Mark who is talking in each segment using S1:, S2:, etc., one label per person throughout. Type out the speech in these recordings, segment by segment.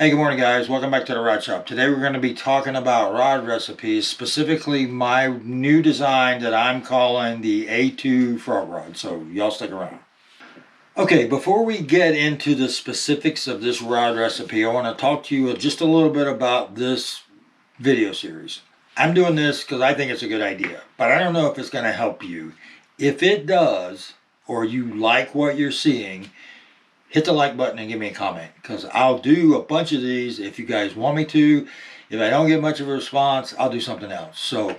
S1: Hey, good morning, guys. Welcome back to the Rod Shop. Today we're going to be talking about rod recipes, specifically my new design that I'm calling the A2 frog rod. So y'all stick around. Okay, before we get into the specifics of this rod recipe, I want to talk to you just a little bit about this video series. I'm doing this because I think it's a good idea, but I don't know if it's going to help you. If it does, or you like what you're seeing, hit the like button and give me a comment, because I'll do a bunch of these if you guys want me to. If I don't get much of a response, I'll do something else. So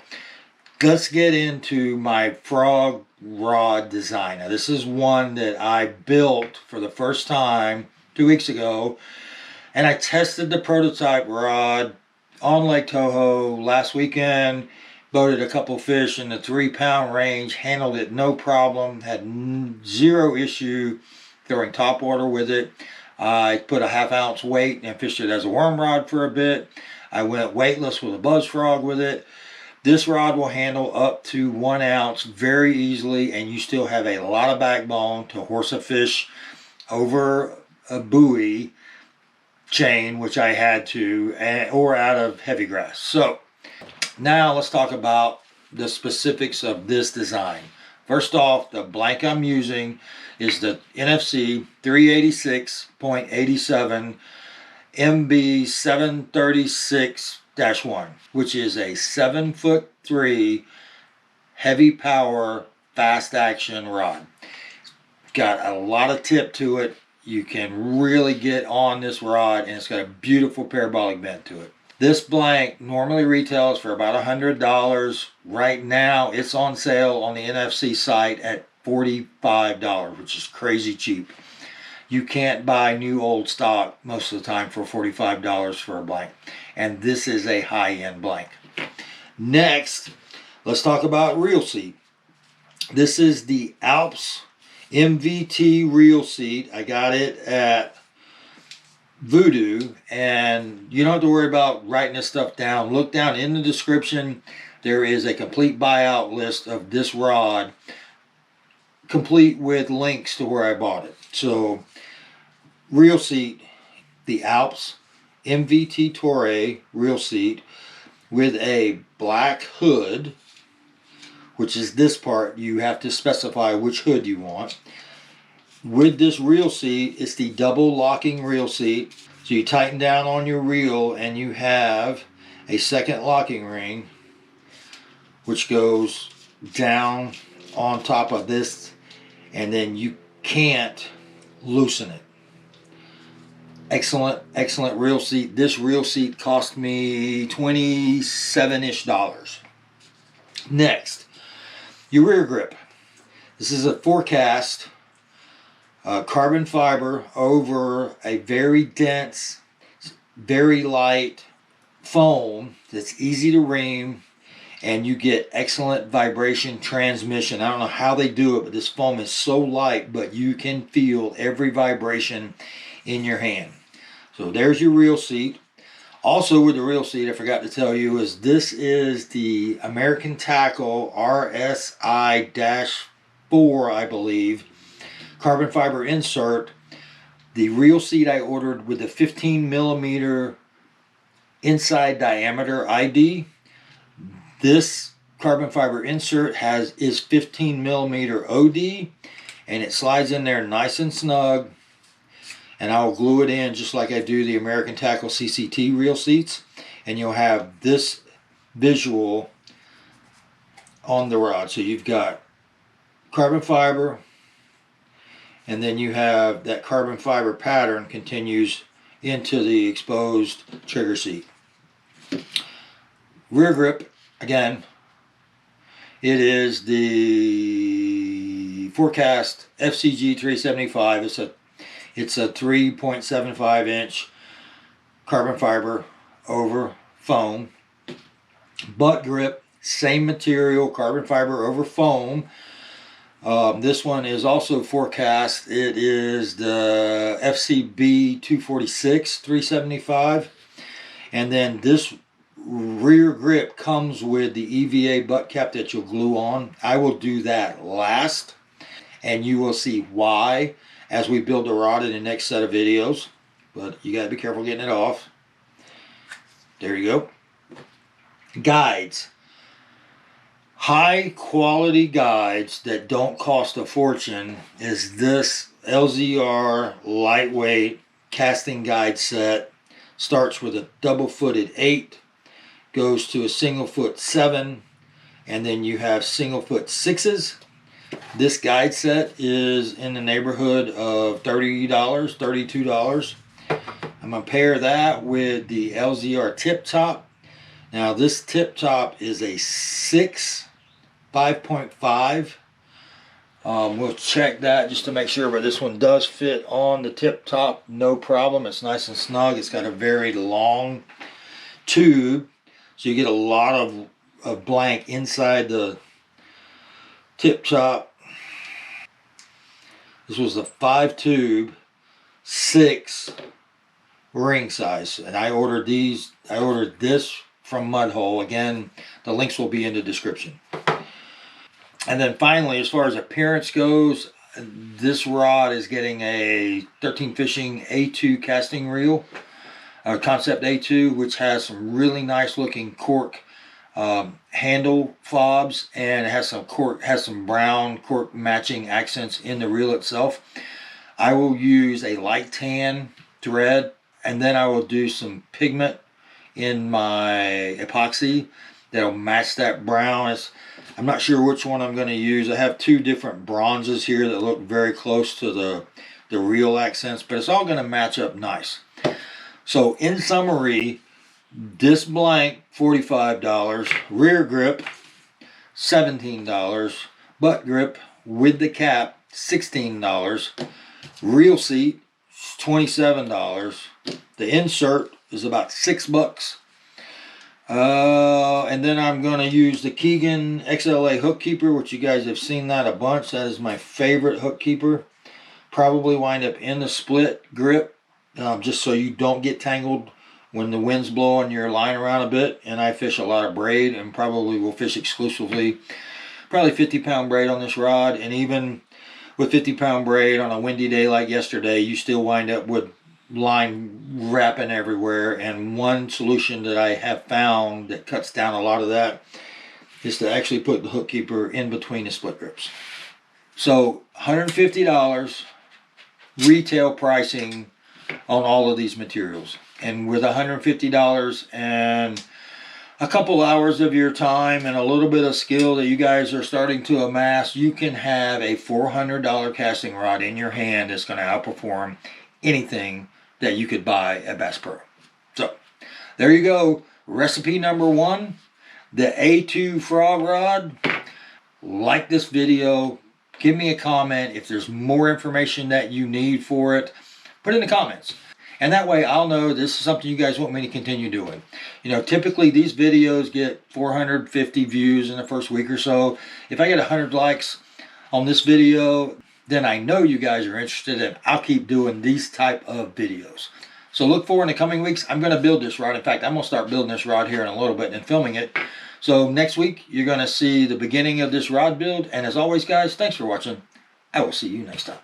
S1: let's get into my frog rod design. Now, this is one that I built for the first time 2 weeks ago, and I tested the prototype rod on Lake Toho last weekend. Boated a couple fish in the 3 pound range, handled it no problem, had zero issue throwing top water with it. I put a 1/2 ounce weight and fished it as a worm rod for a bit. I went weightless with a buzz frog with it. This rod will handle up to 1 ounce very easily, and you still have a lot of backbone to horse a fish over a buoy chain, which I had to, or out of heavy grass. So now let's talk about the specifics of this design. First off, the blank I'm using is the NFC 386.87 MB 736-1, which is a 7'3" heavy power fast action rod. Got a lot of tip to it. You can really get on this rod, and it's got a beautiful parabolic bend to it. This blank normally retails for about $100. Right now, it's on sale on the NFC site at $45, which is crazy cheap. You can't buy new old stock most of the time for $45 for a blank. And this is a high-end blank. Next, let's talk about reel seat. This is the Alps MVT reel seat. I got it at Voodoo, and you don't have to worry about writing this stuff down. Look down in the description. There is a complete buyout list of this rod, complete with links to where I bought it. So, reel seat, the Alps MVT Torre reel seat with a black hood, which is this part. You have to specify which hood you want. With this reel seat, it's the double locking reel seat. So you tighten down on your reel and you have a second locking ring, which goes down on top of this, and then you can't loosen it. Excellent, excellent reel seat. This reel seat cost me $27-ish. Next, your rear grip. This is a Forecast carbon fiber over a very dense, very light foam that's easy to ream, and you get excellent vibration transmission. I don't know how they do it, but this foam is so light, but you can feel every vibration in your hand. So there's your reel seat. Also with the reel seat, I forgot to tell you, is this is the American Tackle RSI-4, I believe, carbon fiber insert. The reel seat I ordered with the 15 millimeter inside diameter ID. This carbon fiber insert is 15 millimeter OD, and it slides in there nice and snug. And I'll glue it in just like I do the American Tackle CCT reel seats, and you'll have this visual on the rod. So you've got carbon fiber, and then you have that carbon fiber pattern continues into the exposed trigger seat. Rear grip, again, it is the Forecast FCG 375. It's a 3.75 inch carbon fiber over foam. Butt grip, same material, carbon fiber over foam. This one is also Forecast. It is the FCB 246 375. And then this rear grip comes with the EVA butt cap that you'll glue on. I will do that last, and you will see why as we build the rod in the next set of videos. but you gotta be careful getting it off. There you go. Guides. High quality guides that don't cost a fortune is this LZR lightweight casting guide set. Starts with a double footed 8, goes to a single foot 7, and then you have single foot 6s. This guide set is in the neighborhood of $30, $32. I'm going to pair that with the LZR Tip Top. Now this Tip Top is a 6 5.5. We'll check that just to make sure, but this one does fit on the Tip Top, no problem. It's nice and snug. It's got a very long tube, so you get a lot of blank inside the Tip Top. This was the 5 tube, 6 ring size, and I ordered this from Mudhole. Again, the links will be in the description. And then finally, as far as appearance goes, this rod is getting a 13 Fishing A2 casting reel, Concept A2, which has some really nice looking cork handle fobs, and it has some brown cork matching accents in the reel itself. I will use a light tan thread, and then I will do some pigment in my epoxy that'll match that brown. I'm not sure which one I'm going to use. I have 2 different bronzes here that look very close to the real accents, but it's all going to match up nice. So in summary, this blank $45, rear grip $17, butt grip with the cap $16, reel seat $27. The insert is about $6. And then I'm going to use the Keegan XLA hook keeper, which you guys have seen that a bunch. That is my favorite hook keeper. Probably wind up in the split grip, just so you don't get tangled when the wind's blowing your line around a bit. And I fish a lot of braid, and probably will fish exclusively probably 50-pound braid on this rod. And even with 50-pound braid on a windy day like yesterday, you still wind up with line wrapping everywhere. And one solution that I have found that cuts down a lot of that is to actually put the hook keeper in between the split grips. So $150 retail pricing on all of these materials, and with $150 and a couple hours of your time and a little bit of skill that you guys are starting to amass, you can have a $400 casting rod in your hand that's going to outperform anything that you could buy at Bass Pro. So there you go. Recipe number 1, the A2 frog rod. Like this video. Give me a comment. If there's more information that you need for it, put it in the comments. And that way I'll know this is something you guys want me to continue doing. You know, typically these videos get 450 views in the first week or so. If I get 100 likes on this video, then I know you guys are interested, and I'll keep doing these type of videos. So look for in the coming weeks, I'm going to build this rod. In fact, I'm going to start building this rod here in a little bit and filming it. So next week, you're going to see the beginning of this rod build. And as always, guys, thanks for watching. I will see you next time.